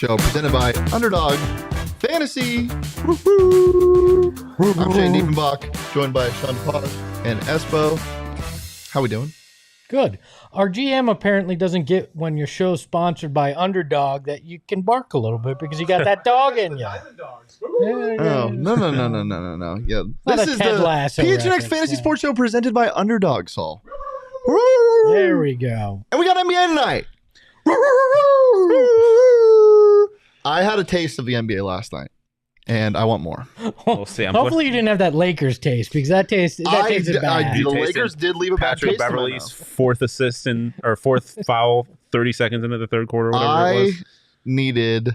Show, presented by Underdog Fantasy. Woo-hoo. I'm Shane Diefenbach, joined by Shawn and Espo. How we doing? Good. Our GM apparently doesn't get when your show's sponsored by Underdog that you can bark a little bit because you got that dog in you. Oh, no. Yeah, Not this a is Ted the Lasso PHNX reference, Fantasy yeah. Sports Show presented by Underdog, Saul. Woo! There we go. And we got NBA tonight. I had a taste of the NBA last night, and I want more. We'll see. Hopefully you didn't have that Lakers taste because that tasted bad. The Lakers did leave a bad Patrick taste in my Beverley's mouth. fourth assist or fourth foul 30 seconds into the third quarter, whatever it was. Needed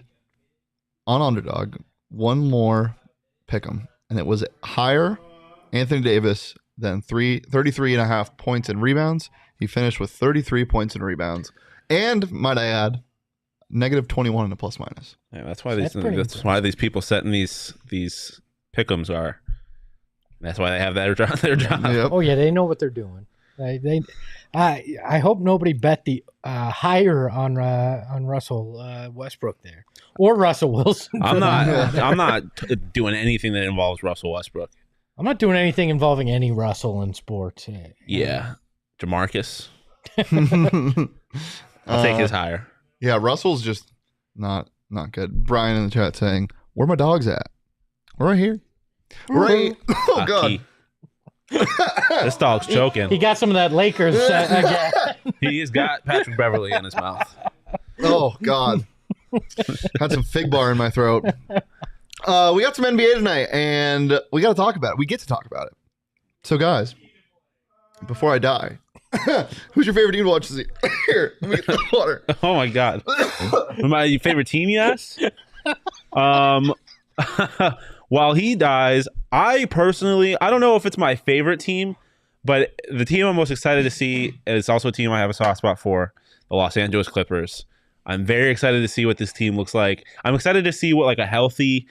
on Underdog one more pick'em, and it was higher Anthony Davis than 33.5 points and rebounds. He finished with 33 points and rebounds, and might I add, negative 21 in a plus minus. Yeah, that's why That's why these people setting these pick'ems are. That's why they have their job. Yep. Oh yeah, they know what they're doing. I hope nobody bet the higher on Russell Westbrook there or Russell Wilson. I'm not doing anything that involves Russell Westbrook. I'm not doing anything involving any Russell in sports. Yeah, Jamarcus. I'll take his higher. Yeah, Russell's just not good. Brian in the chat saying, "Where my dogs at? We're right here. Right. Oh God. Key. This dog's choking. He got some of that Lakers again. He's got Patrick Beverley in his mouth. Oh God. Had some fig bar in my throat. We got some NBA tonight, and we got to talk about it. We get to talk about it. So, guys, before I die, who's your favorite team to watch this year? Here, let me get the water. Oh my God. My favorite team, yes? While he dies, I don't know if it's my favorite team, but the team I'm most excited to see is also a team I have a soft spot for, the Los Angeles Clippers. I'm very excited to see what this team looks like. I'm excited to see what like a healthy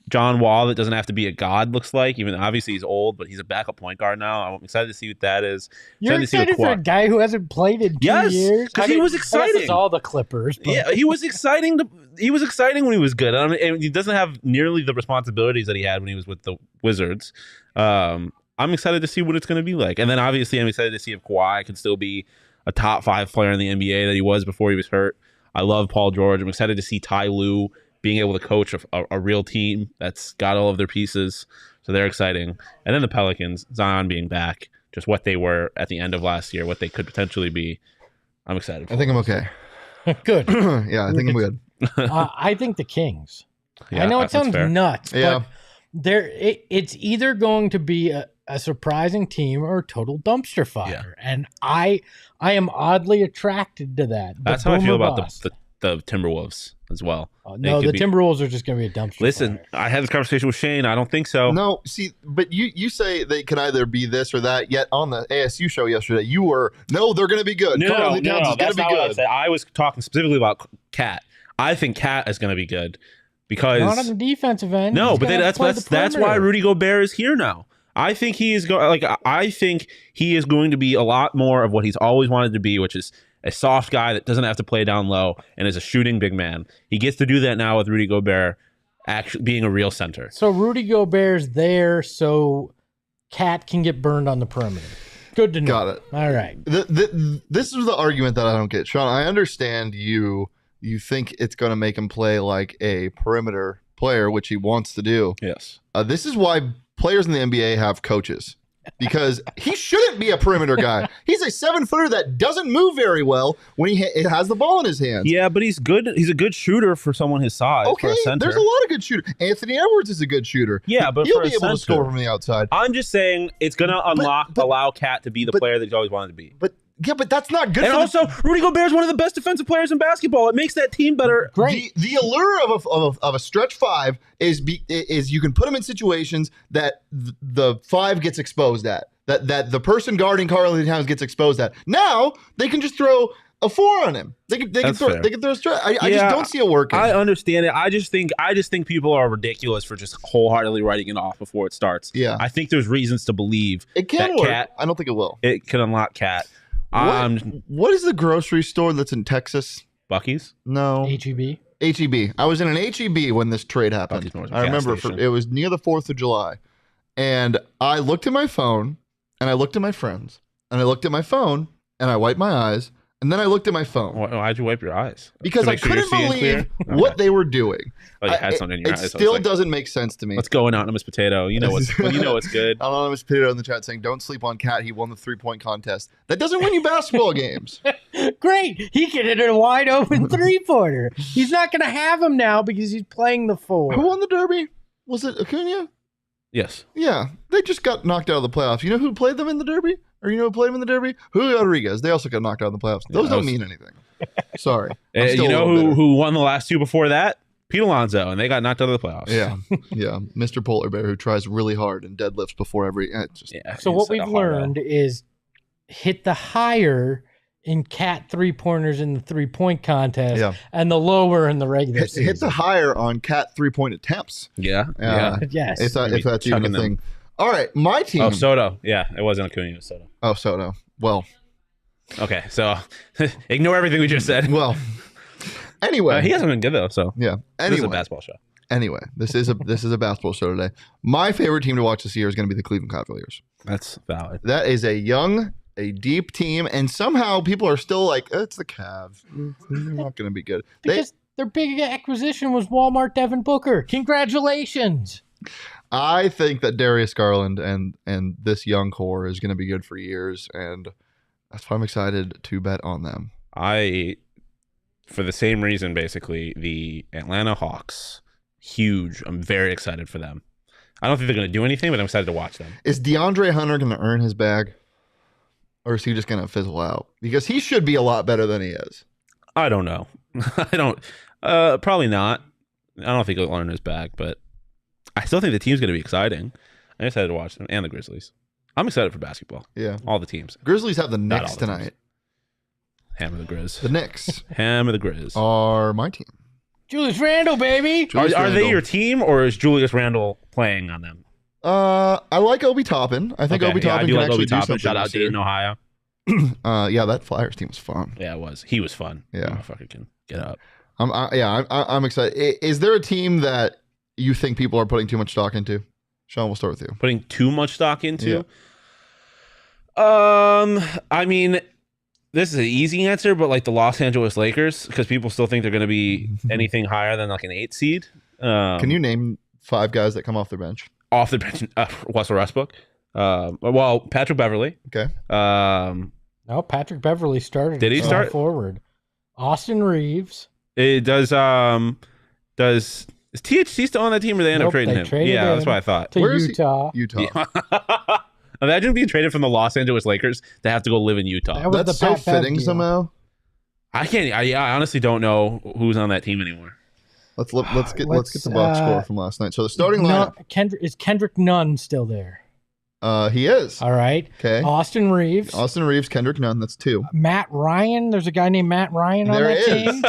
John Wall that doesn't have to be a god looks like. Even obviously he's old, but he's a backup point guard now. I'm excited to see what that is. You're excited for a guy who hasn't played in 2 years? Because he was I guess exciting. it's all the Clippers. But. Yeah, he was exciting. He was exciting when he was good. And he doesn't have nearly the responsibilities that he had when he was with the Wizards. I'm excited to see what it's going to be like. And then obviously I'm excited to see if Kawhi can still be a top 5 player in the NBA that he was before he was hurt. I love Paul George. I'm excited to see Ty Lue being able to coach a real team that's got all of their pieces. So they're exciting. And then the Pelicans, Zion being back, just what they were at the end of last year, what they could potentially be. I'm excited for I think I'm okay. Good. Yeah, I think I'm good. I think the Kings. Yeah, I know it that's sounds fair. nuts, Yeah. but it's either going to be a surprising team or a total dumpster fire. Yeah. And I am oddly attracted to that. That's how I feel about the Timberwolves as well. No, the Timberwolves are just going to be a dumpster Listen, fire. I had this conversation with Shane. I don't think so. No, see, but you say they can either be this or that. Yet on the ASU show yesterday, you were they're going to be good. No, Karl Towns is going that's to be not what I good. said. I was talking specifically about Cat. I think Cat is going to be good because Not on the defensive end. no, He's but gonna have to play the that's why perimeter. Rudy Gobert is here now. I think he is I think he is going to be a lot more of what he's always wanted to be, which is a soft guy that doesn't have to play down low and is a shooting big man. He gets to do that now with Rudy Gobert actually being a real center. So Rudy Gobert's there so Cat can get burned on the perimeter. Good to know. Got it. All right. This is the argument that I don't get, Shawn. I understand you think it's going to make him play like a perimeter player, which he wants to do. Yes. This is why players in the NBA have coaches. Because he shouldn't be a perimeter guy. He's a 7-footer that doesn't move very well when he has the ball in his hands. Yeah, but he's good. He's a good shooter for someone his size. For Okay, a center. there's a lot of good shooters. Anthony Edwards is a good shooter. Yeah, but he'll for be a able to center. score from the outside. I'm just saying it's going to allow Cat to be the player that he's always wanted to be. But that's not good. And also, Rudy Gobert is one of the best defensive players in basketball. It makes that team better. Great. The allure of a stretch 5 is you can put him in situations that the 5 gets exposed at. That the person guarding Karl Towns gets exposed at. Now they can just throw a 4 on him. They can throw a stretch. I just don't see it working. I understand it. I just think people are ridiculous for just wholeheartedly writing it off before it starts. Yeah. I think there's reasons to believe it can that work. Cat, I don't think it will. it can unlock Cat. What is the grocery store that's in Texas? Bucky's? No. HEB. HEB. I was in an HEB when this trade Thought happened. these were a I remember gas station. it was near the 4th of July. And I looked at my phone and I looked at my friends and I looked at my phone and I wiped my eyes and then I looked at my phone Why'd you wipe your eyes? because To I make sure you're couldn't seeing believe clear? what they were doing. Oh, you had something in your It eyes. I was still like, doesn't make sense to me. What's going on, Miss Potato? You know what's good. Anonymous Potato in the chat saying, "Don't sleep on Cat. He won the 3-point contest. That doesn't win you basketball games." Great. He can hit a wide open 3-pointer. He's not going to have him now because he's playing the 4. Who won the Derby? Was it Acuna? Yes. Yeah, they just got knocked out of the playoffs. You know who played them in the Derby? Or you know who played them in the Derby? Julio Rodriguez. They also got knocked out of the playoffs. Those don't mean anything. Sorry. I'm still You a know little bitter. who won the last 2 before that? Pete Alonso, and they got knocked out of the playoffs. Yeah, yeah. Mr. Polar Bear who tries really hard and deadlifts before every. Yeah. So what we've learned is hit the higher in Cat 3-pointers in the 3-point contest Yeah. and the lower in the regular season. Hit the higher on Cat 3-point attempts. Yeah. Yes. If that's even a chucking thing. All right, my team. Oh, Soto. Yeah, it wasn't Acuna. It was Soto. Oh, Soto. Well, Okay, so ignore everything we just said. well. Anyway, He hasn't been good though. So yeah. this is a Anyway, basketball show. this is a basketball show today. My favorite team to watch this year is going to be the Cleveland Cavaliers. That's valid. That is a deep team, and somehow people are still like, it's the Cavs. They're not going to be good. Because their big acquisition was Walmart Devin Booker. Congratulations. I think that Darius Garland and this young core is going to be good for years, and that's why I'm excited to bet on them. For the same reason, basically, the Atlanta Hawks, huge. I'm very excited for them. I don't think they're going to do anything, but I'm excited to watch them. Is DeAndre Hunter going to earn his bag, or is he just going to fizzle out? Because he should be a lot better than he is. I don't know. I don't. Probably not. I don't think he'll earn his back, but I still think the team's going to be exciting. I'm excited to watch them and the Grizzlies. I'm excited for basketball. Yeah. All the teams. Grizzlies have the Not Knicks all the teams. tonight. Ham of the Grizz. The Knicks Ham of the Grizz. are my team. Julius Randle, baby. Julius Are they Randle. your team, or is Julius Randle playing on them? I like Obi Toppin. I think Okay, Obi yeah, I Toppin do can like actually Obi do Toppin. something. Shout out this year. Dayton, Ohio. Yeah, that Flyers team was fun. Yeah, it was. He was fun. Yeah. Motherfucker can get up. I'm excited. Is there a team that you think people are putting too much stock into? Sean, we'll start with you. Putting too much stock into. I mean, this is an easy answer, but like the Los Angeles Lakers, because people still think they're going to be anything higher than like an 8 seed. Can you name 5 guys that come off their bench? Off the bench? Russell Westbrook. Well, Patrick Beverly. Okay. No, Patrick Beverly started. Did he at start? forward? Austin Reeves. It does. Is THC still on that team, or they end up Nope, trading they him? traded Yeah, that's him. what I thought. To Where is he? Utah. Utah. Yeah. Imagine being traded from the Los Angeles Lakers to have to go live in Utah. That was That's the so Pat Bev fitting deal. somehow. I can't. I honestly don't know who's on that team anymore. Let's get Let's, the box score from last night. So the starting lineup, Is Kendrick Nunn still there? he is. All right. Okay. Austin Reeves. Austin Reeves, Kendrick Nunn, that's 2. Matt Ryan. There's a guy named Matt Ryan on There that is. team.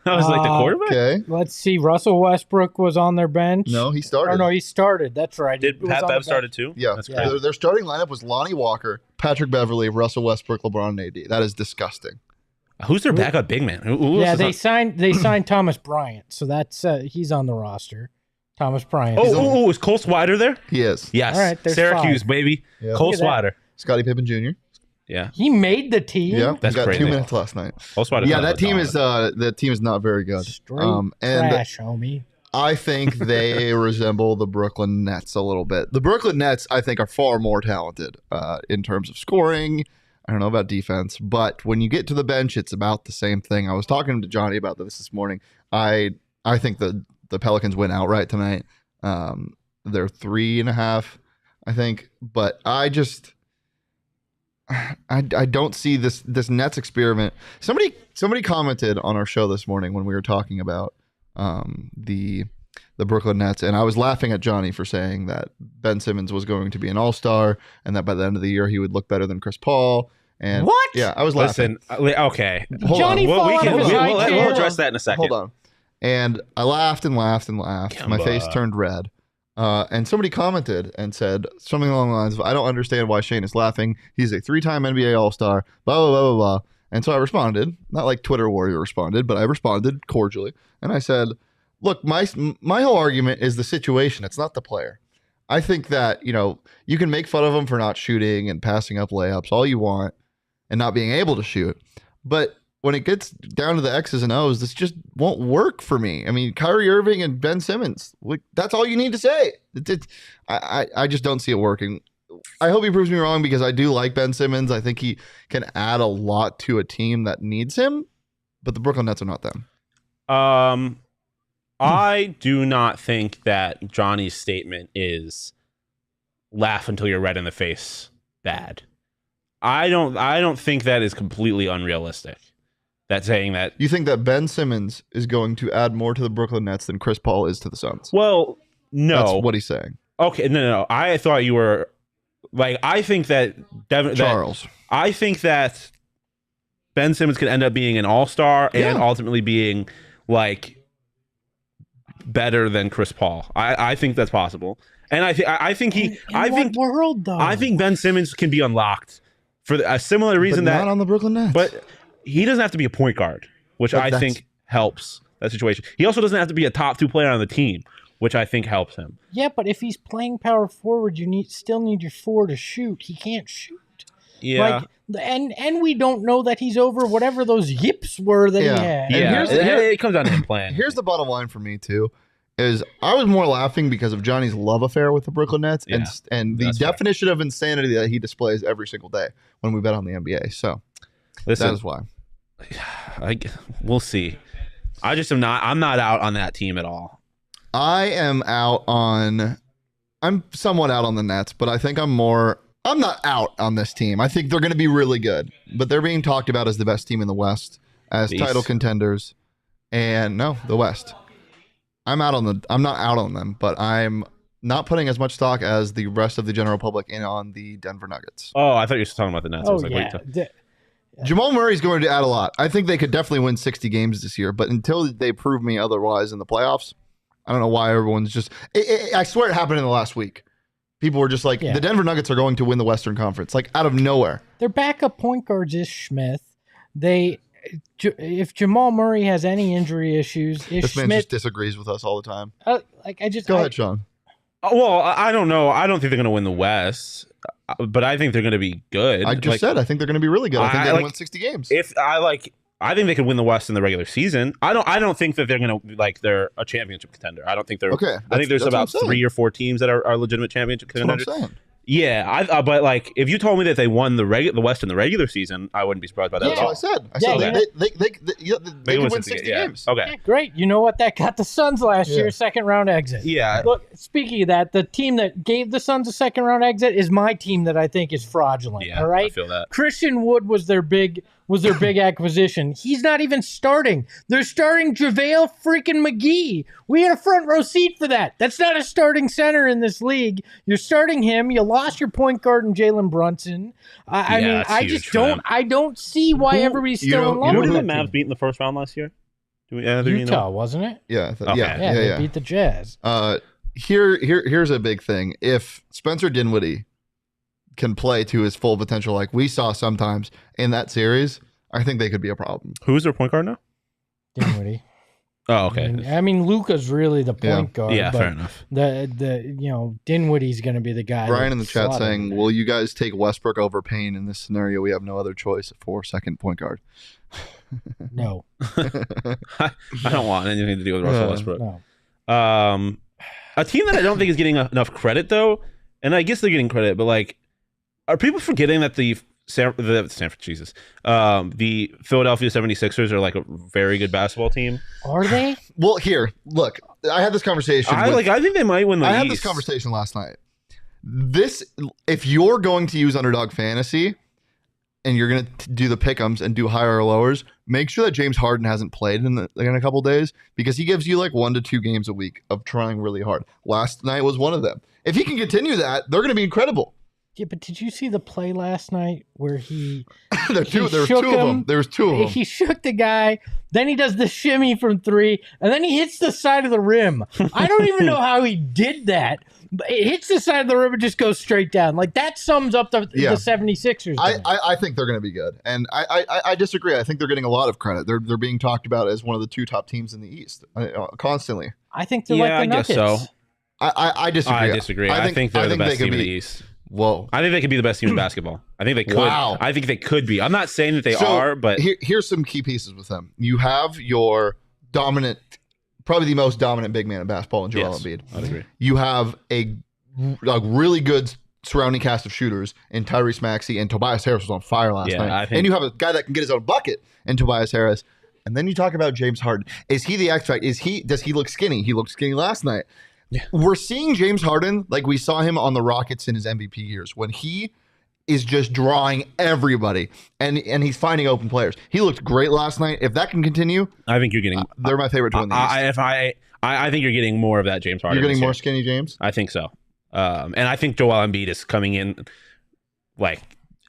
I was like the quarterback. Okay. Let's see. Russell Westbrook was on their bench. No, he started. Oh, no, he started. That's right. Did He was Pat on the Bev bench. started too? Yeah. That's Yeah. great. Their starting lineup was Lonnie Walker, Patrick Beverly, Russell Westbrook, LeBron, and AD. That is disgusting. Who's their backup big man? Who Yeah, else they is signed Thomas Bryant, so that's he's on the roster. Thomes Bryant. on... Oh, is Cole Swider there? He is. Yes. All right, there's Syracuse, 5. baby. Yeah. Cole Look at that. Swider. Scottie Pippen Jr. Yeah. He made the team. Yeah, That's he got crazy. 2 minutes last night. Cole Swider. Yeah, that team is not very good. Straight And trash, homie. I think they resemble the Brooklyn Nets a little bit. The Brooklyn Nets, I think, are far more talented in terms of scoring. I don't know about defense, but when you get to the bench, it's about the same thing. I was talking to Johnny about this morning. I think the Pelicans win outright tonight. They're 3.5, I think, but I don't see this Nets experiment. Somebody commented on our show this morning when we were talking about the Brooklyn Nets, and I was laughing at Johnny for saying that Ben Simmons was going to be an all-star and that by the end of the year he would look better than Chris Paul. And What? Yeah, I was laughing. Listen, okay. Hold Johnny on. Well, fall out of his high we'll chair. address that in a second. Hold on. And I laughed and laughed and laughed. My face turned red. And somebody commented and said something along the lines of, I don't understand why Shane is laughing. He's a 3-time NBA All-Star, blah, blah, blah, blah, blah. And so I responded, not like Twitter warrior responded, but I responded cordially. And I said, look, my whole argument is the situation. It's not the player. I think that, you can make fun of him for not shooting and passing up layups all you want and not being able to shoot. But when it gets down to the X's and O's, this just won't work for me. I mean, Kyrie Irving and Ben Simmons, that's all you need to say. I just don't see it working. I hope he proves me wrong because I do like Ben Simmons. I think he can add a lot to a team that needs him, but the Brooklyn Nets are not them. I do not think that Johnny's statement is laugh until you're red in the face bad. I don't think that is completely unrealistic. That saying that you think that Ben Simmons is going to add more to the Brooklyn Nets than Chris Paul is to the Suns. Well, no. That's what he's saying. Okay, no. I thought you were like, I think that Charles. I think that Ben Simmons could end up being an all-star and ultimately being like better than Chris Paul. I think that's possible. And I think Ben Simmons can be unlocked for a similar reason not on the Brooklyn Nets. But he doesn't have to be a point guard, which I think helps that situation. He also doesn't have to be a top 2 player on the team, which I think helps him. Yeah, but if he's playing power forward, you still need your 4 to shoot. He can't shoot. Yeah. And we don't know that he's over whatever those yips were that he had. Yeah, it comes down to him playing. Here's the bottom line for me, too, is I was more laughing because of Johnny's love affair with the Brooklyn Nets and the definition of insanity that he displays every single day when we bet on the NBA. So listen, that is why. We'll see. I'm not out on that team at all. I'm somewhat out on the Nets, but I think I'm not out on this team. I think they're going to be really good, but they're being talked about as the best team in the West, as title contenders. And no, the West. I'm not out on them, but I'm not putting as much stock as the rest of the general public in on the Denver Nuggets. Oh, I thought you were talking about the Nets. I was like, wait. Jamal Murray's going to add a lot. I think they could definitely win 60 games this year, but until they prove me otherwise in the playoffs, I don't know why everyone's just... I swear it happened in the last week. People were just like, the Denver Nuggets are going to win the Western Conference, like out of nowhere. Their backup point guard is Smith. If Jamal Murray has any injury issues, this man just disagrees with us all the time. Go ahead, Sean. Well, I don't know. I don't think they're going to win the West, but I think they're going to be good. I just said I think they're going to be really good. I think they're going to win 60 games. I think they could win the West in the regular season. I don't think that they're going to they're a championship contender. I don't think they're okay. I think there's about 3 or 4 teams that are legitimate championship contenders. That's what I'm saying. Yeah, but like if you told me that they won the West in the regular season, I wouldn't be surprised by that at all. That's what I said. They can win 60 games. Okay. Yeah, great. You know what? That got the Suns last year, second round exit. Yeah. Look, speaking of that, the team that gave the Suns a second round exit is my team that I think is fraudulent. Yeah, all right. I feel that. Christian Wood was their big acquisition. He's not even starting. They're starting JaVale freaking McGee. We had a front row seat for that. That's not a starting center in this league. You're starting him. You lost your point guard in Jalen Brunson. I don't see why everybody's still in love with Who did him. the Mavs beat in the first round last year? Utah, wasn't it? Yeah. They beat the Jazz. Here's a big thing. If Spencer Dinwiddie can play to his full potential like we saw sometimes in that series, I think they could be a problem. Who's their point guard now? Dinwiddie. Oh, okay. I mean, Luka's really the point guard. Yeah, but fair enough. Dinwiddie's going to be the guy. Brian in the chat saying, will you guys take Westbrook over Payne in this scenario? We have no other choice for second point guard. No. I don't want anything to do with Russell Westbrook. No. A team that I don't think is getting enough credit, though, and I guess they're getting credit, but like, are people forgetting that the Philadelphia 76ers are like a very good basketball team? Are they? Well, here, look, I had this conversation. I think they might win the East. I had this conversation last night. If you're going to use Underdog Fantasy and you're going to do the pick'ems and do higher or lowers, make sure that James Harden hasn't played in a couple days, because he gives you like 1 to 2 games a week of trying really hard. Last night was one of them. If he can continue that, they're going to be incredible. Yeah, but did you see the play last night where he there was two of them. There was 2 of them. He shook the guy, then he does the shimmy from 3, and then he hits the side of the rim. I don't even know how he did that, It hits the side of the rim and just goes straight down. Like, that sums up the 76ers. I think they're going to be good. And I disagree. I think they're getting a lot of credit. They're being talked about as one of the 2 top teams in the East constantly. I think they're like the Nuggets. I guess so. I disagree. I disagree. I think they're the best team in the East. Whoa. I think they could be the best team in basketball. I think they could. Wow. I think they could be. I'm not saying that they are, but here's some key pieces with them. You have your dominant, probably the most dominant big man in basketball in Joel Embiid. I'd agree. You have a really good surrounding cast of shooters in Tyrese Maxey, and Tobias Harris was on fire last night. And you have a guy that can get his own bucket in Tobias Harris. And then you talk about James Harden. Is he the X factor? Does he look skinny? He looked skinny last night. Yeah. We're seeing James Harden like we saw him on the Rockets in his MVP years when he is just drawing everybody and he's finding open players. He looked great last night. If that can continue, I think you're getting. They're my favorite to win the East. I think you're getting more of that James Harden. You're getting more skinny James. I think so. And I think Joel Embiid is coming in like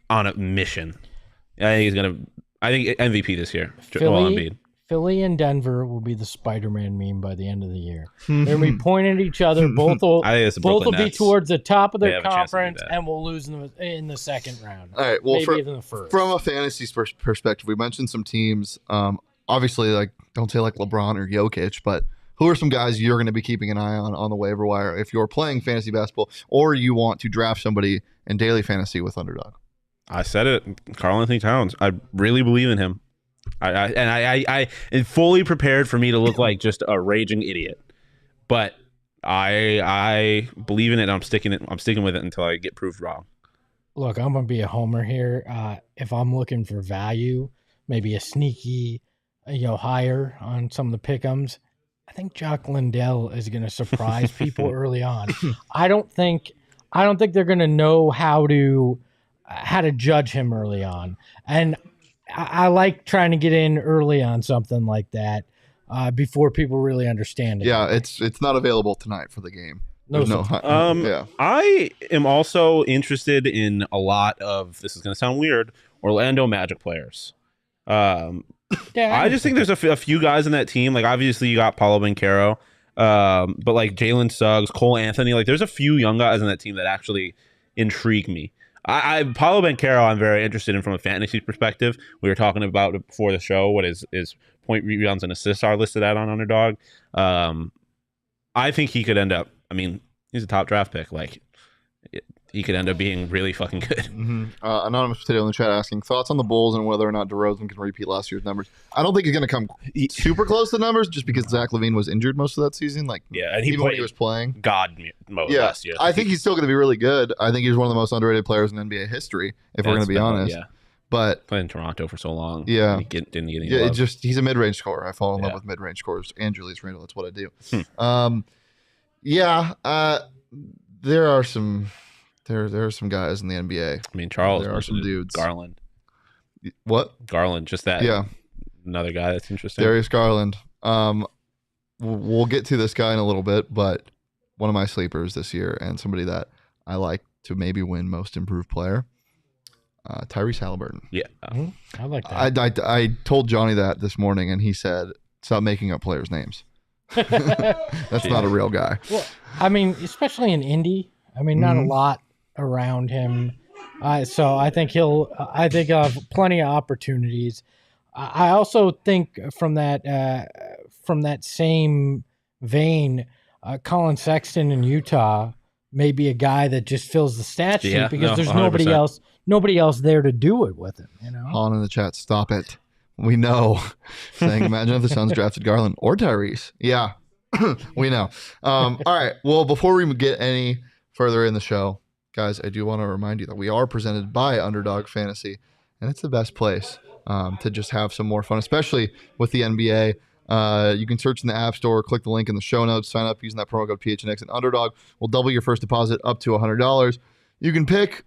on a mission. I think he's gonna. I think MVP this year. Joel Embiid. Philly and Denver will be the Spider-Man meme by the end of the year. They'll be pointing at each other. Both will be towards the top of their conference, and we'll lose in the second round. All right. Well, maybe even the first. From a fantasy perspective, we mentioned some teams. Obviously, like don't say like LeBron or Jokic, but who are some guys you're going to be keeping an eye on the waiver wire if you're playing fantasy basketball or you want to draft somebody in daily fantasy with Underdog? I said it, Karl Anthony Towns. I really believe in him. I am fully prepared for me to look like just a raging idiot, but I believe in it. And I'm sticking with it until I get proved wrong. Look, I'm gonna be a homer here. If I'm looking for value, maybe a sneaky, higher on some of the pick'ems, I think Jock Lindell is gonna surprise people early on. I don't think they're gonna know how to judge him early on, and I like trying to get in early on something like that before people really understand it. Yeah, it's not available tonight for the game. I am also interested in a lot of, this is going to sound weird, Orlando Magic players. I just think there's a few guys in that team. Like, obviously, you got Paolo Banchero, but like Jalen Suggs, Cole Anthony. Like, there's a few young guys in that team that actually intrigue me. Paolo Banchero, I'm very interested in from a fantasy perspective. We were talking about it before the show. What his point, rebounds, and assists are listed at on Underdog. I think he could end up. I mean, he's a top draft pick. Like, he could end up being really fucking good. Mm-hmm. Anonymous Potato in the chat asking thoughts on the Bulls and whether or not DeRozan can repeat last year's numbers. I don't think he's going to come super close to the numbers just because Zach LaVine was injured most of that season. Like, and even when he was playing God mode last year. I think he's still going to be really good. I think he's one of the most underrated players in NBA history, if we're going to be honest. But playing in Toronto for so long. Yeah. Didn't get any love. He's a mid-range scorer. I fall in love with mid-range scorers and Julius Randle. That's what I do. There are some guys in the NBA. I mean, Charles. There are some dudes. Garland. What? Garland. Just that. Yeah. Another guy that's interesting. Darius Garland. We'll get to this guy in a little bit, but one of my sleepers this year and somebody that I like to maybe win most improved player, Tyrese Haliburton. Yeah. I like that. I told Johnny that this morning, and he said, stop making up players' names. That's not a real guy. Well, I mean, especially in Indy. I mean, not a lot around him. So I think he'll have plenty of opportunities. I also think from that same vein, Colin Sexton in Utah may be a guy that just fills the stat sheet because there's 100%. nobody else there to do it with him. Han in the chat, stop it. We know. Saying, imagine if the Suns drafted Garland or Tyrese. Yeah, we know. All right. Well, before we get any further in the show, guys, I do want to remind you that we are presented by Underdog Fantasy, and it's the best place to just have some more fun, especially with the NBA. You can search in the App Store, click the link in the show notes, sign up using that promo code PHNX, and Underdog will double your first deposit up to $100. You can pick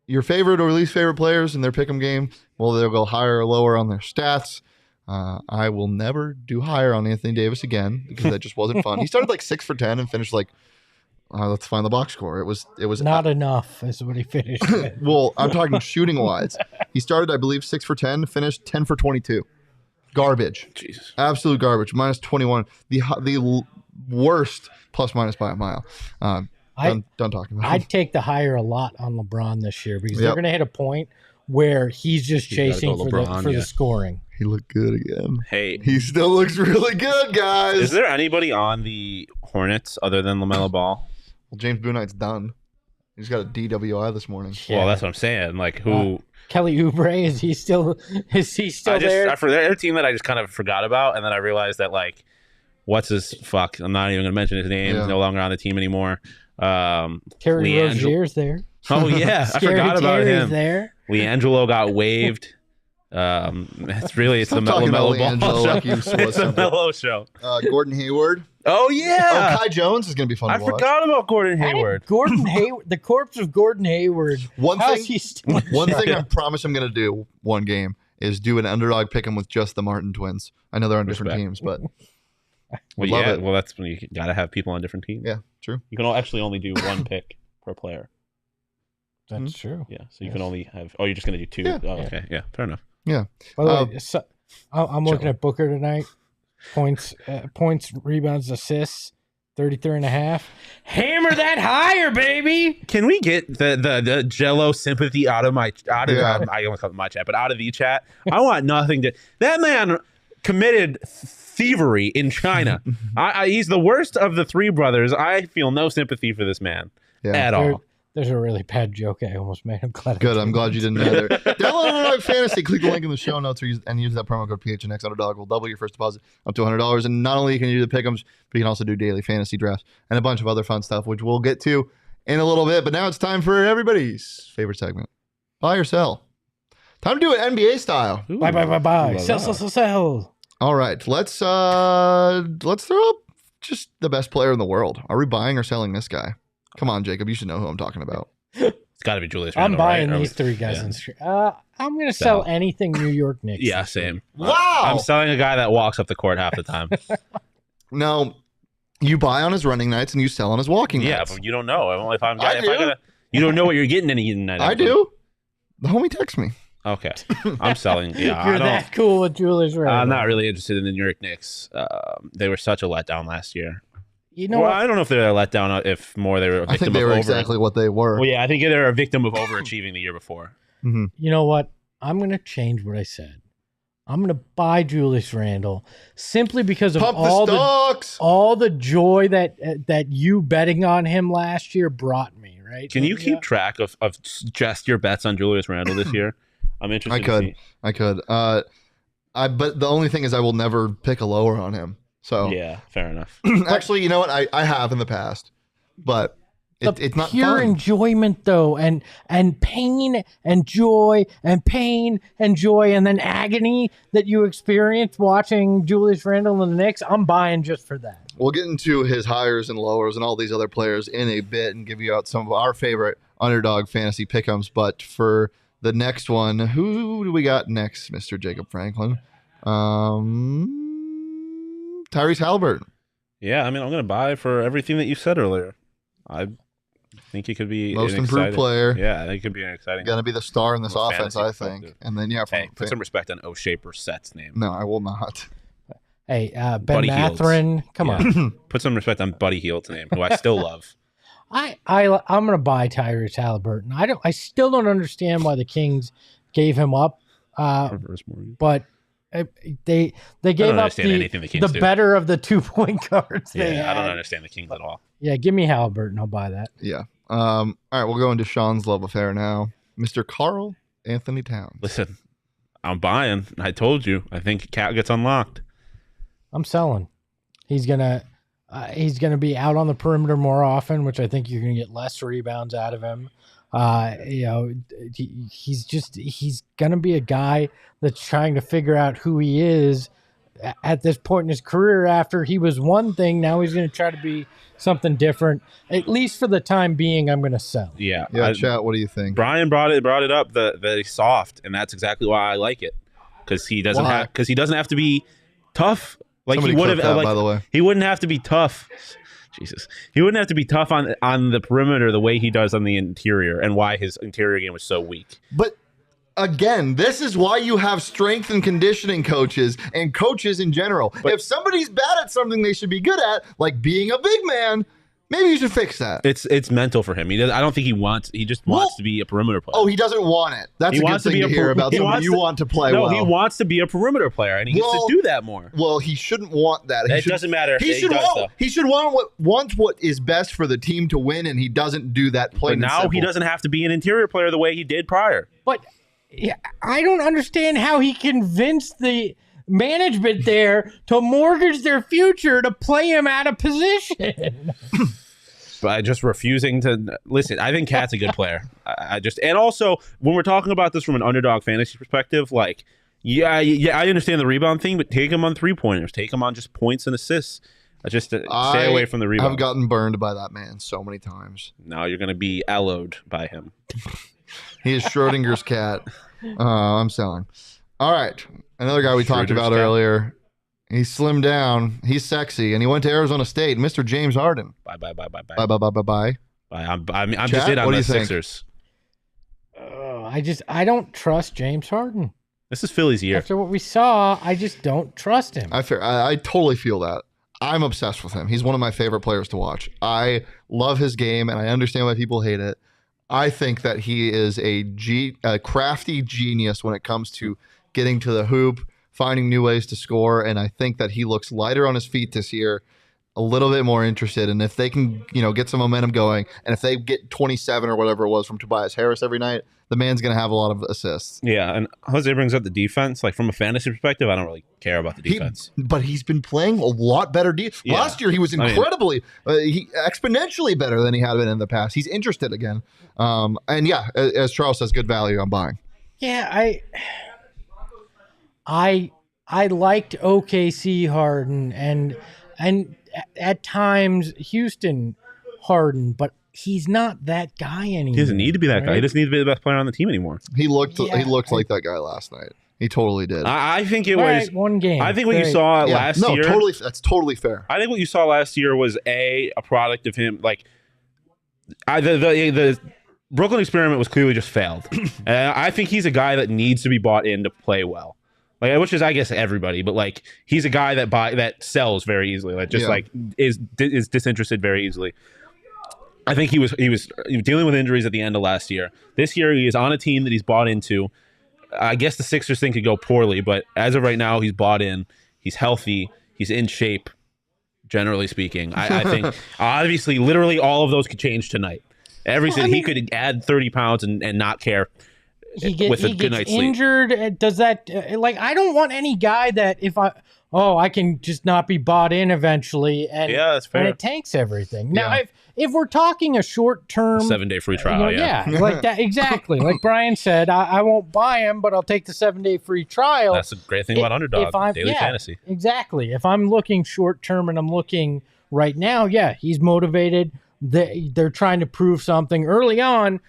your favorite or least favorite players in their pick'em game. Well, they'll go higher or lower on their stats. I will never do higher on Anthony Davis again because that just wasn't fun. He started like 6 for 10 and finished like, let's find the box score. It was not enough is what he finished with. Well, I'm talking shooting wise. He started, I believe, 6 for 10, finished 10 for 22. Garbage. Jesus. Absolute garbage. Minus 21. The worst plus minus by a mile. Don't talk about it. I'd take the higher a lot on LeBron this year because they're going to hit a point where he's just chasing for the scoring. He looked good again. Hey, he still looks really good, guys. Is there anybody on the Hornets other than LaMelo Ball? Well, James Bouknight's done. He's got a DWI this morning. Yeah. Well, that's what I'm saying. Like who? Kelly Oubre, is he still there? For their team that I just kind of forgot about, and then I realized that like, what's his fuck? I'm not even gonna mention his name. He's no longer on the team anymore. Terry Rozier's there. Oh yeah, I forgot about him. There. LiAngelo got waived. It's the LaMelo Ball show. Like it's the Melo show. Gordon Hayward. Oh yeah. Kai Jones is gonna be fun. I forgot about Gordon Hayward. Gordon Hayward, the corpse of Gordon Hayward. One thing I promise I'm gonna do one game is do an underdog pick'em with just the Martin twins. I know they're on different teams, but well, that's when you gotta have people on different teams. Yeah, true. You can actually only do one pick per player. That's true. Yeah, so you can only have. Oh, you're just gonna do two. Yeah. Oh, okay, yeah, fair enough. Yeah. By the way, I'm looking at Booker tonight. Points, rebounds, assists, 33.5. Hammer that higher, baby. Can we get the Jello sympathy out of I almost called it my chat, but out of the chat? I want nothing to. That man committed thievery in China. He's the worst of the three brothers. I feel no sympathy for this man at all. There's a really bad joke I almost made. I'm glad. Good. I'm glad you didn't either. Download Underdog Fantasy. Click the link in the show notes and use that promo code PHNX. Underdog will double your first deposit up to $100. And not only can you do the pick'ems, but you can also do daily fantasy drafts and a bunch of other fun stuff, which we'll get to in a little bit. But now it's time for everybo's favorite segment: buy or sell. Time to do it NBA style. Ooh, buy. Sell. All right, let's throw up just the best player in the world. Are we buying or selling this guy? Come on, Jacob. You should know who I'm talking about. It's got to be Julius Randle. I'm buying these three guys in the street. I'm going to sell anything New York Knicks. Yeah, same. Wow. I'm selling a guy that walks up the court half the time. No, you buy on his running nights and you sell on his walking nights. Yeah, but you don't know. You don't know what you're getting any night. I do. The homie texts me. Okay. I'm selling. Yeah, You're that cool with Julius Randle. I'm not really interested in the New York Knicks. They were such a letdown last year. You know what? I don't know if they're a letdown. If more, they were a victim I think they were exactly what they were. Well, yeah, I think they're a victim of overachieving the year before. Mm-hmm. You know what? I'm going to change what I said. I'm going to buy Julius Randle simply because of all the joy that you betting on him last year brought me. Right? Can you keep track of just your bets on Julius Randle this year? I'm interested. I could. But the only thing is, I will never pick a lower on him. So yeah, fair enough. Actually, you know what? I have in the past, but it's not pure fun. Enjoyment though, and pain and joy and pain and joy and then agony that you experience watching Julius Randle and the Knicks. I'm buying just for that. We'll get into his hires and lowers and all these other players in a bit and give you out some of our favorite underdog fantasy pick'ems. But for the next one, who do we got next, Mr. Jacob Franklin? Tyrese Haliburton. Yeah, I mean, I'm going to buy for everything that you said earlier. I think he could be most improved player. Yeah, I think he could be an exciting. Going to be the star in this offense, I think. And then put some respect on O'Shea Brissett's name. No, I will not. Hey, Ben Buddy Mathurin, Hields. Come on. Put some respect on Buddy Hield's name, who I still love. I'm going to buy Tyrese Haliburton. I still don't understand why the Kings gave him up. But they gave up the better of the 2-point guards. I don't understand the Kings at all. Yeah, give me Haliburton. I'll buy that. Yeah. All right, we'll go into Sean's love affair now. Mr. Karl Anthony Towns. Listen, I'm buying. I told you. I think Cat gets unlocked. I'm selling. He's gonna be out on the perimeter more often, which I think you're gonna get less rebounds out of him. He's gonna be a guy that's trying to figure out who he is at this point in his career. After he was one thing, now he's gonna try to be something different. At least for the time being, I'm gonna sell. Yeah. Chat. What do you think? Brian brought it up that he's soft, and that's exactly why I like it, because he doesn't have to be tough. Like somebody he would have. By the way, he wouldn't have to be tough. Jesus, he wouldn't have to be tough on the perimeter the way he does on the interior, and why his interior game was so weak. But again, this is why you have strength and conditioning coaches and coaches in general. But if somebody's bad at something they should be good at, like being a big man, Maybe you should fix that. It's mental for him. I don't think he wants. He just wants to be a perimeter player. Oh, he doesn't want it. That's a good thing to hear about somebody you want to play well. No, he wants to be a perimeter player, and he gets to do that more. Well, he shouldn't want that. It doesn't matter. He should want what is best for the team to win, and he doesn't do that. But now he doesn't have to be an interior player the way he did prior. But I don't understand how he convinced the management there to mortgage their future to play him out of position. By just refusing to listen. I think Cat's a good player. And also when we're talking about this from an underdog fantasy perspective, like, I understand the rebound thing, but take him on 3-pointers, take him on just points and assists. Just stay away from the rebound. I've gotten burned by that man so many times. Now you're going to be alloed by him. He is Schrodinger's cat. I'm selling. All right. Another guy we talked about earlier. He slimmed down. He's sexy, and he went to Arizona State. Mr. James Harden. Bye. I'm just in on the Sixers. I don't trust James Harden. This is Philly's year. After what we saw, I just don't trust him. I totally feel that. I'm obsessed with him. He's one of my favorite players to watch. I love his game, and I understand why people hate it. I think that he is a crafty genius when it comes to getting to the hoop, finding new ways to score, and I think that he looks lighter on his feet this year, a little bit more interested. And if they can, get some momentum going, and if they get 27 or whatever it was from Tobias Harris every night, the man's going to have a lot of assists. Yeah, and Jose brings up the defense. Like, from a fantasy perspective, I don't really care about the defense. But he's been playing a lot better. Yeah. Last year, he was incredibly, exponentially better than he had been in the past. He's interested again. And yeah, as Charles says, good value. I'm buying. Yeah, I liked OKC Harden and at times Houston Harden, but he's not that guy anymore. He doesn't need to be that guy. He doesn't need to be the best player on the team anymore. He looked like that guy last night. He totally did. I think it was one game. I think what you saw last year. No, that's totally fair. I think what you saw last year was a product of him. Like, the Brooklyn experiment was clearly just failed. And I think he's a guy that needs to be bought in to play well. Like, which is, I guess, everybody, but like, he's a guy that sells very easily. Like, just is disinterested very easily. I think he was dealing with injuries at the end of last year. This year, he is on a team that he's bought into. I guess the Sixers thing could go poorly, but as of right now, he's bought in. He's healthy. He's in shape, generally speaking. I think, obviously, literally all of those could change tonight. He could add 30 pounds and not care. He gets injured. Does that I don't want any guy that I can just not be bought in eventually, and that's fair. And it tanks everything. Now, if we're talking a short term 7-day free trial, like that, exactly. Like Brian said, I won't buy him, but I'll take the 7-day free trial. That's a great thing about Underdog daily fantasy. Exactly. If I'm looking short term and I'm looking right now, he's motivated. They're trying to prove something early on.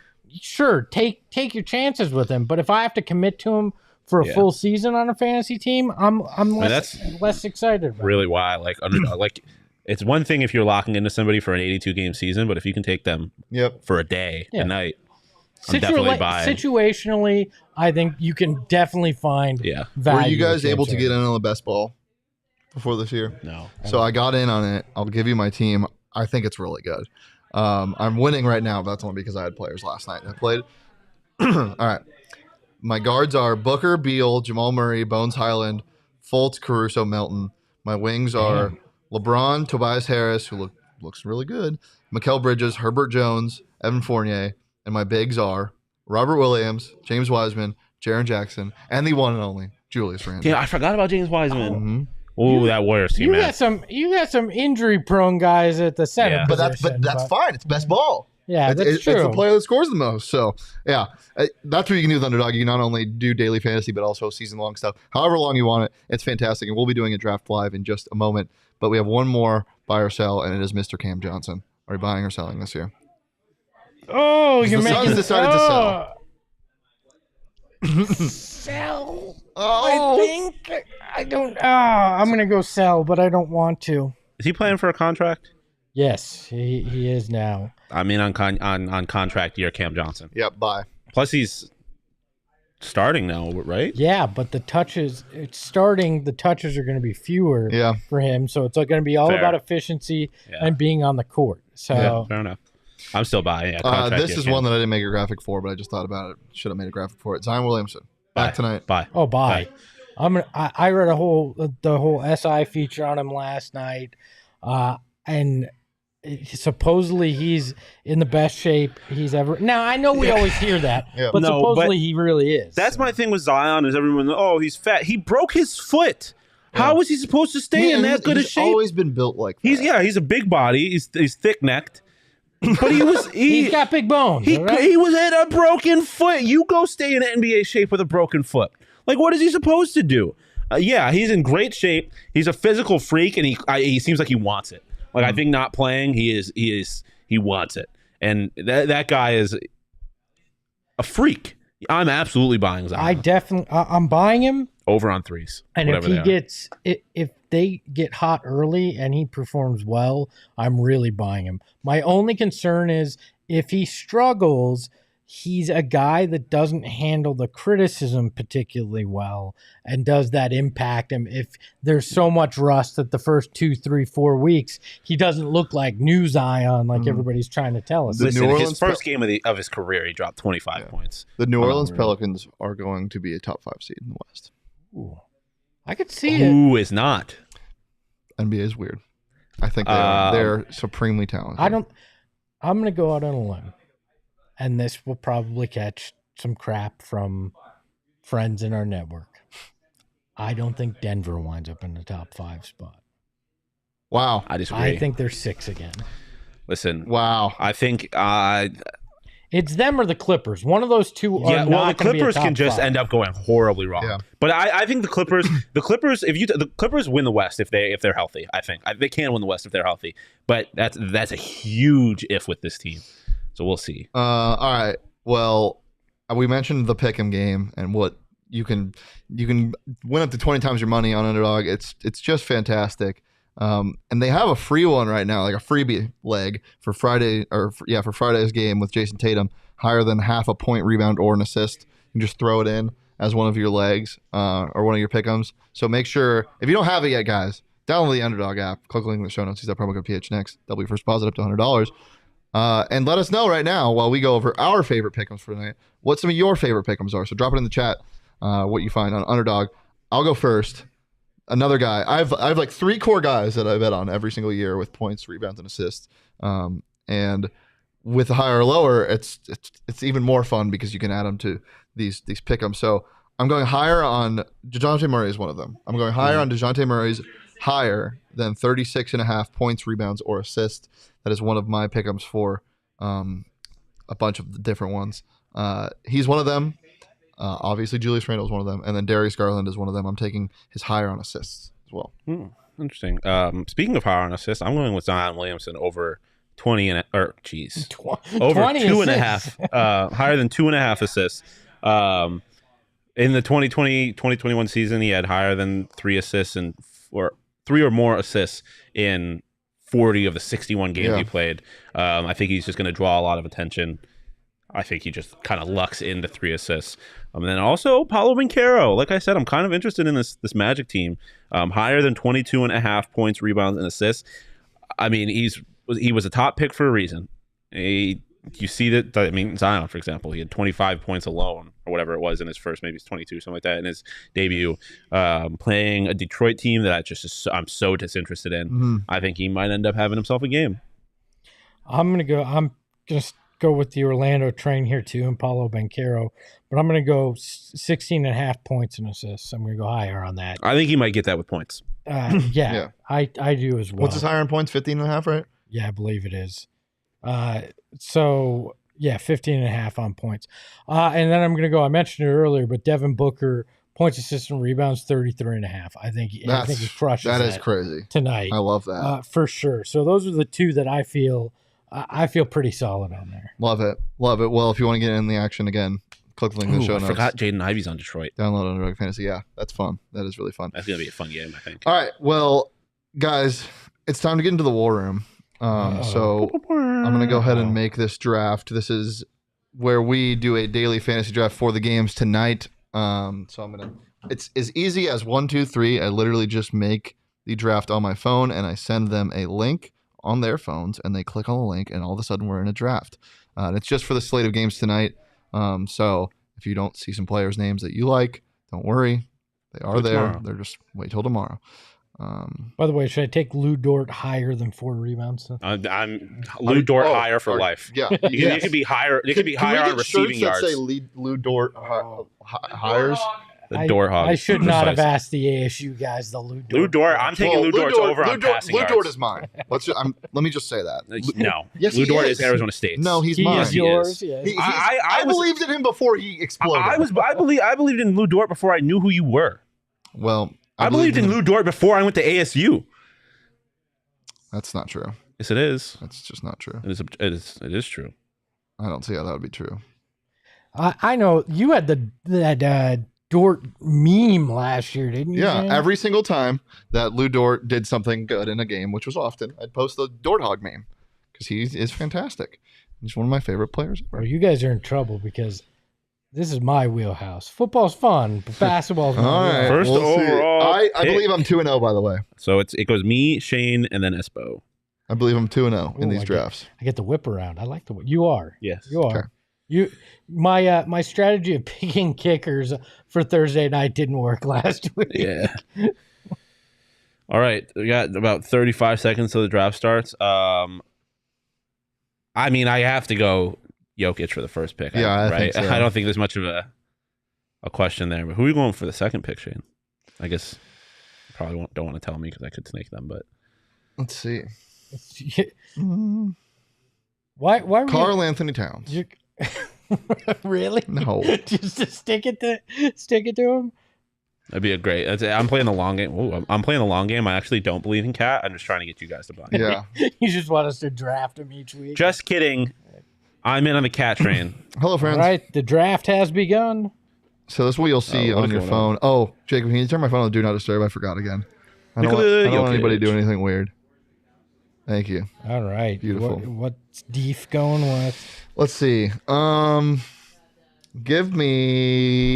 Sure, take your chances with him, but if I have to commit to him for a full season on a fantasy team, I'm less excited. Really, why I like Underdog? Like, it's one thing if you're locking into somebody for an 82 game season, but if you can take them for a day, a night, I'm definitely buying. Situationally, I think you can definitely find value. Were you guys able to get in on the best ball before this year? No. So I got in on it. I'll give you my team. I think it's really good. I'm winning right now, but that's only because I had players last night that played. All right. My guards are Booker, Beal, Jamal Murray, Bones Highland, Fultz, Caruso, Melton. My wings are LeBron, Tobias Harris, who looks really good, Mikal Bridges, Herbert Jones, Evan Fournier, and my bigs are Robert Williams, James Wiseman, Jaren Jackson, and the one and only Julius Randle. Yeah, I forgot about James Wiseman. Oh, that Warriors team, man. You got some injury-prone guys at the center position. But that's fine. It's best ball. Yeah, that's true. It's the player that scores the most. So, yeah, that's what you can do with Underdog. You can not only do daily fantasy, but also season-long stuff. However long you want it, it's fantastic. And we'll be doing a draft live in just a moment. But we have one more buy or sell, and it is Mr. Cam Johnson. Are you buying or selling this year? Oh, you're making... The Suns decided to sell. Sell. I think I don't. I'm gonna go sell, but I don't want to. Is he playing for a contract? Yes, he is now. I mean, on contract year, Cam Johnson. Yep, buy. Plus, he's starting now, right? Yeah, but the touches are going to be fewer for him, so it's going to be all about efficiency and being on the court. So Yeah, fair enough. I'm still buying. Yeah, this is one that I didn't make a graphic for, but I just thought about it. Should have made a graphic for it. Zion Williamson back tonight. Bye. bye. I read the whole SI feature on him last night, and supposedly he's in the best shape he's ever. Now I know we always hear that, but supposedly he really is. That's my thing with Zion is everyone. Oh, he's fat. He broke his foot. Yeah. How was he supposed to stay in that good a shape? He's always been built like that. He's a big body. He's thick necked. But he's got big bones. He was at a broken foot. You go stay in NBA shape with a broken foot. Like, what is he supposed to do? He's in great shape. He's a physical freak, and he seems like he wants it. Like, I think not playing, he wants it, and that guy is a freak. I'm absolutely buying Zion. I'm buying him over on threes. And if they get hot early and he performs well, I'm really buying him. My only concern is if he struggles, he's a guy that doesn't handle the criticism particularly well, and does that impact him if there's so much rust that the first 2, 3, 4 weeks he doesn't look like new Zion like everybody's trying to tell us. Listen, his first game of his career, he dropped 25 points. The New Orleans Pelicans are going to be a top 5 seed in the West. Ooh. I could see it. Who is not? NBA is weird. I think they're supremely talented. I'm going to go out on a limb. And this will probably catch some crap from friends in our network. I don't think Denver winds up in the top 5 spot. Wow. I disagree. I think they're 6 again. Listen. Wow. I think it's them or the Clippers. One of those two are not the Clippers can just 5. end up going horribly wrong. Yeah. But I think the Clippers the Clippers win the West if they're healthy. I think they can win the West if they're healthy. But that's a huge if with this team. So we'll see. All right. Well, we mentioned the Pick'em game and what you can win up to 20 times your money on Underdog. It's just fantastic. And they have a free one right now, like a freebie leg for Friday for Friday's game with Jason Tatum, higher than half a point, rebound, or an assist. You can just throw it in as one of your legs or one of your Pick'ems. So make sure, if you don't have it yet, guys, download the Underdog app. Click the link in the show notes. Use that promo code PHNX. That'll be your first deposit up to $100. And let us know right now while we go over our favorite Pick'ems for tonight, what some of your favorite Pick'ems are. So drop it in the chat, what you find on Underdog. I'll go first. Another guy. I've like 3 core guys that I bet on every single year with points, rebounds, and assists. And with higher or lower, it's even more fun because you can add them to these Pick'ems. So I'm going higher on DeJounte Murray is one of them. I'm going higher on DeJounte Murray's higher than 36.5 points, rebounds, or assists. That is one of my Pick'ems for a bunch of the different ones. He's one of them. Obviously, Julius Randle is one of them. And then Darius Garland is one of them. I'm taking his higher on assists as well. Interesting. Speaking of higher on assists, I'm going with Zion Williamson over 20 over 2.5. Higher than 2.5 assists. In the 2020-2021 season, he had higher than 3 assists or 3 or more assists in 40 of the 61 games he played. I think he's just going to draw a lot of attention. I think he just kind of lucks into 3 assists. And then also Paolo Banchero. Like I said, I'm kind of interested in this Magic team. Higher than 22.5 points, rebounds, and assists. I mean, he was a top pick for a reason. You see that? I mean, Zion, for example, he had 25 points alone, or whatever it was in his first, maybe it's 22, something like that, in his debut. Playing a Detroit team that I'm so disinterested in. Mm-hmm. I think he might end up having himself a game. I'm gonna go with the Orlando train here too, and Paolo Banchero, but I'm gonna go 16.5 points and assists. I'm gonna go higher on that. I think he might get that with points. Yeah. I do as well. What's his higher in points? 15.5, right? Yeah, I believe it is. So yeah, 15.5 on points. And then I'm going to go, I mentioned it earlier, but Devin Booker, points, assists, and rebounds, 33.5. I think he crushes that. That is crazy tonight. I love that. For sure. So those are the 2 that I feel pretty solid on there. Love it. Well, if you want to get in the action again, click the link in the show notes. I forgot Jaden Ivey's on Detroit. Download Underdog Fantasy. Yeah, that's fun. That is really fun. That's going to be a fun game, I think. All right. Well, guys, it's time to get into the war room. So I'm going to go ahead and make this draft. This is where we do a daily fantasy draft for the games tonight. It's as easy as 1, 2, 3. I literally just make the draft on my phone and I send them a link. on their phones and they click on the link, and all of a sudden we're in a draft. And it's just for the slate of games tonight. So if you don't see some players' names that you like, don't worry. They are there. Tomorrow. They're just wait till tomorrow. By the way, should I take Lou Dort higher than 4 rebounds? I'm Lou Dort higher for life. Yeah. It could be higher. It could be higher on receiving yards. That say Lou Dort hires. The Dort hog. I should not have asked the ASU guys the Lou Dort. Lou Dort. I'm taking Lou Dort's over on passing Lou yards. Dort is mine. Let me just say that. No. Yes, Lou he Dort is. is Arizona State's. No, he's He mine. is yours. Yes. I believed in him before he exploded. I believed in Lou Dort before I knew who you were. Well, I believed in Lou Dort before I went to ASU. That's not true. Yes, it is. That's just not true. It is true. I don't see how that would be true. I know you had that Dort meme last year, didn't you? Yeah, Shane? every single time that Lou Dort did something good in a game, which was often, I'd post the Dort Hog meme because he is fantastic. He's one of my favorite players ever. Well, you guys are in trouble because this is my wheelhouse. Football's fun, but basketball's my All right. wheelhouse. First we'll see. overall I pick. believe I'm 2-0, by the way. So it goes me, Shane, and then Espo. I believe I'm 2-0 in Ooh, these drafts. I get the whip around. I like the whip. You are. Yes. You are. Okay. My strategy of picking kickers for Thursday night didn't work last week. Yeah. All right. We got about 35 seconds till the draft starts. I mean, I have to go Jokic for the first pick. Yeah, I right? think so. I don't think there's much of a question there. But who are you going for the second pick, Shane? I guess you probably don't want to tell me because I could snake them. But Let's see. Why were Karl Anthony Towns. you really? No. Just to stick it to him? that'd be a great. I'm playing the long game. Ooh, I'm playing the long game. I actually don't believe in Cat. I'm just trying to get you guys to buy. Yeah. You just want us to draft him each week. Just kidding. I'm in on the Cat train. Hello, friends. All right, the draft has begun. So this is what you'll see what on is your going phone. Oh, Jacob, can you turn my phone on Do Not Disturb? I forgot again. I don't Nikola want anybody Jokic. to do anything weird. Thank you. All right. Beautiful. What's Deef going with? Let's see. Give me.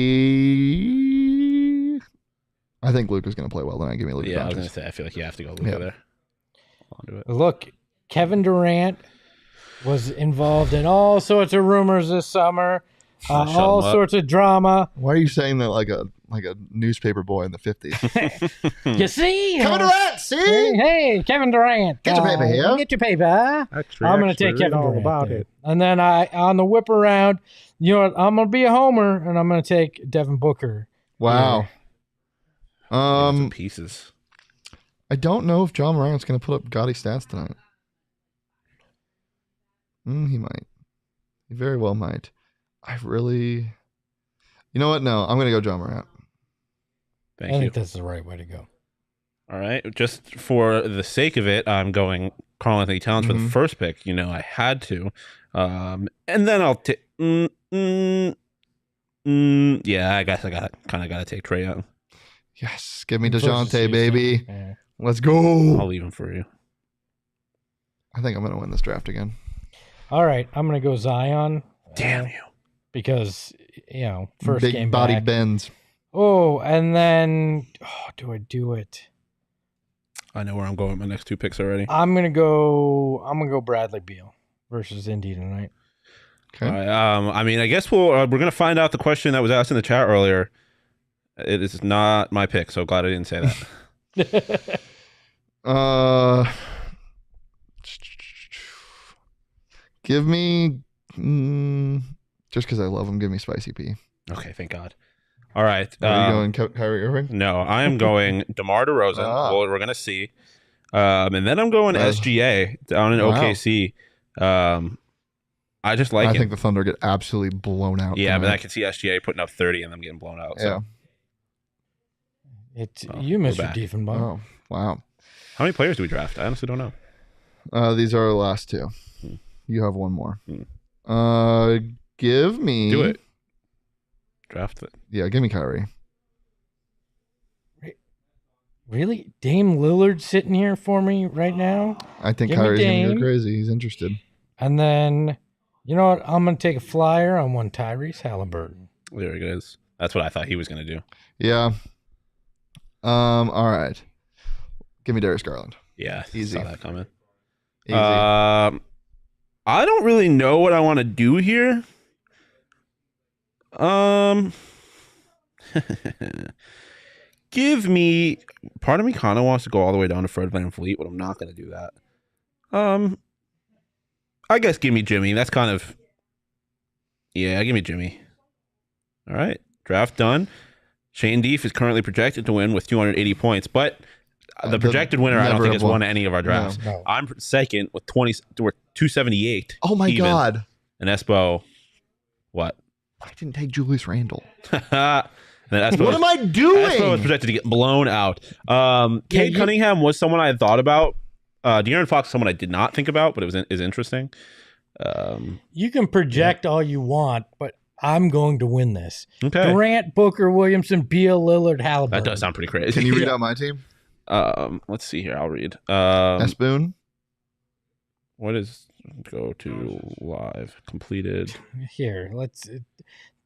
I think Luke is going to play well tonight. Give me Luke. Yeah, I was Doncic. gonna say. I feel like you have to go Luka Yeah. there. I'll do it. Look, Kevin Durant was involved in all sorts of rumors this summer, Shut him all up. sorts of drama. Why are you saying that like a newspaper boy in the 50s? You see? Kevin Durant, see? Hey, Kevin Durant. Get your paper here. Get your paper. I'm going to take Kevin Durant. about there. And then on the whip around, you know what? I'm going to be a homer, and I'm going to take Devin Booker. Wow. Some pieces. I don't know if John Morant's going to put up gaudy stats tonight. He might. He very well might. You know what? No, I'm going to go John Morant. Thank I you. think that's the right way to go. All right. Just for the sake of it, I'm going Karl Anthony Towns for the first pick. You know, I had to. And then I'll take. Yeah, I guess I kind of got to take Trae Young. Yes. Give me Versus DeJounte, Houston. baby. Yeah. Let's go. I'll leave him for you. I think I'm going to win this draft again. All right, I'm going to go Zion. Damn you. Because, first Big game body back. bends. Oh, and then, do I do it? I know where I'm going with my next two picks already. I'm gonna go Bradley Beal versus Indy tonight. Okay. All right, I mean, I guess we're gonna find out the question that was asked in the chat earlier. It is not my pick, so glad I didn't say that. Give me just because I love him. Give me Spicy P. Okay, thank God. All right. Are you going Kyrie Irving? No, I am going DeMar DeRozan. Well, we're gonna see. And then I'm going SGA down in Wow. OKC. I just like I him. think the Thunder get absolutely blown out. Yeah, but tonight. I can see SGA putting up 30 and them getting blown out. So. Yeah. You missed we're your back. Diefenbach. Oh, wow. How many players do we draft? I honestly don't know. These are our last two. You have one more. Hmm. Give me. Do it. Draft it. Yeah, give me Kyrie. Really, Dame Lillard sitting here for me right now, I think Give me Kyrie's going to Dame. go crazy. He's interested. and then you know what? I'm gonna take a flyer on one Tyrese Haliburton. There it is. That's what I thought he was going to do. Yeah. All right. Give me Darius Garland. Yeah, Easy. saw that coming. Easy. I don't really know what I want to do here. Give me. Part of me kind of wants to go all the way down to Fred VanVleet, but I'm not going to do that. I guess give me Jimmy. That's kind of. Yeah, give me Jimmy. All right, draft done. Shane Deef is currently projected to win with 280 points, but the projected winner I don't think has won any of our drafts. No. I'm second with 278. Oh my even. God. And Espo, what? I didn't take Julius Randle. And then Espo What am I doing? Espo was projected to get blown out. Cade Cunningham was someone I thought about. De'Aaron Fox is someone I did not think about, but it is interesting. You can project all you want, but I'm going to win this. Okay. Durant, Booker, Williamson, Beal, Lillard, Haliburton. That does sound pretty crazy. Can you read out my team? Let's see here. I'll read. Spoon. What is go to live completed? Here, let's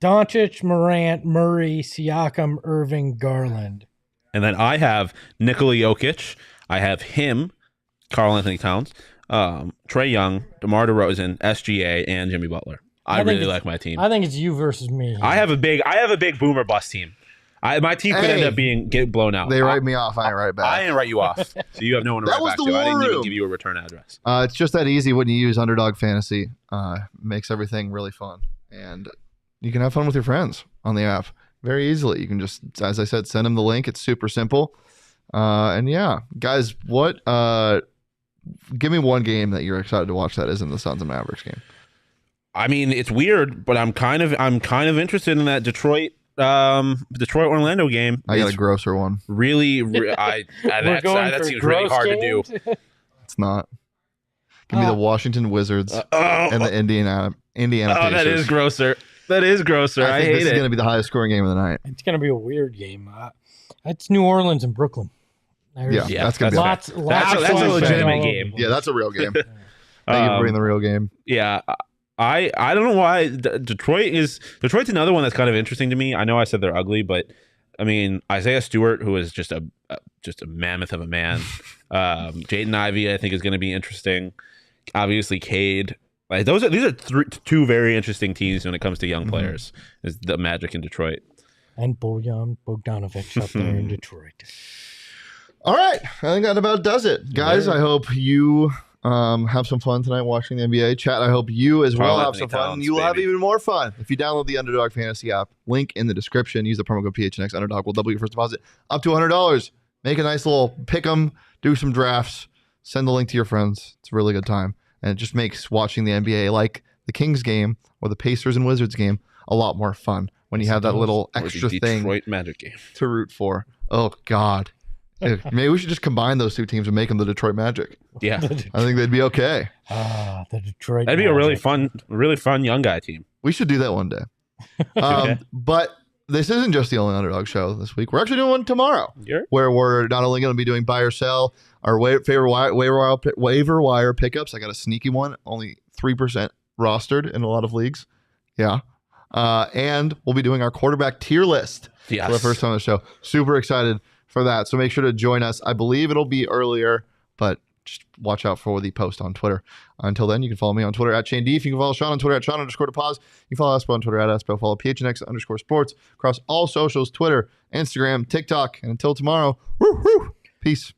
Doncic, Morant, Murray, Siakam, Irving, Garland. And then I have Nikola Jokic. I have him, Karl Anthony Towns, Trey Young, DeMar DeRozan, SGA, and Jimmy Butler. I really like my team. I think it's you versus me. I have a big boomer bust team. My team could end up get blown out. They write me off. I ain't right back. I didn't write you off. So you have no one to write back to. I didn't even give you a return address. It's just that easy when you use Underdog Fantasy. Makes everything really fun. And you can have fun with your friends on the app very easily. You can just, as I said, send them the link. It's super simple. And yeah, guys, give me one game that you're excited to watch that isn't the Suns and Mavericks game. I mean, it's weird, but I'm kind of interested in that Detroit Orlando game. I got a grosser one. Really, that seems really hard to do. It's not. Give me the Washington Wizards and the Indiana Pacers. That is grosser. That is grosser. I hate this is it. going to be the highest scoring game of the night. It's going to be a weird game. It's New Orleans and Brooklyn. That's going to be lots that's a legitimate game. Yeah, that's a real game. Thank you for bringing the real game. Yeah. I don't know why Detroit's another one that's kind of interesting to me. I know I said they're ugly, but I mean Isaiah Stewart, who is just a mammoth of a man. Jaden Ivey, I think, is going to be interesting. Obviously, Cade. Like these are two very interesting teams when it comes to young players. Is the Magic in Detroit and Bojan Bogdanovic up there in Detroit. All right, I think that about does it, guys. I hope you have some fun tonight watching the NBA. Chat, I hope you as well have some fun. And you will have even more fun if you download the Underdog Fantasy app. Link in the description. Use the promo code PHNX. Underdog will double your first deposit up to $100. Make a nice little pick 'em, do some drafts, send the link to your friends. It's a really good time. And it just makes watching the NBA like the Kings game or the Pacers and Wizards game a lot more fun when you have that little extra thing Detroit Magic game to root for. Oh, God. Maybe we should just combine those two teams and make them the Detroit Magic. Yeah. I think they'd be okay. The Detroit That'd be a really fun young guy team. We should do that one day. But this isn't just the only Underdog show this week. We're actually doing one tomorrow where we're not only going to be doing buy or sell, our favorite waiver wire pickups. I got a sneaky one, only 3% rostered in a lot of leagues. Yeah. And we'll be doing our quarterback tier list for the first time on the show. Super excited for that. So make sure to join us. I believe it'll be earlier, but just watch out for the post on Twitter. Until then, you can follow me on Twitter at Shane Deef. You can follow Shawn on Twitter at Shawn_DePause. You can follow Espo on Twitter at Espo. Follow PHNX_sports across all socials, Twitter, Instagram, TikTok. And until tomorrow, peace.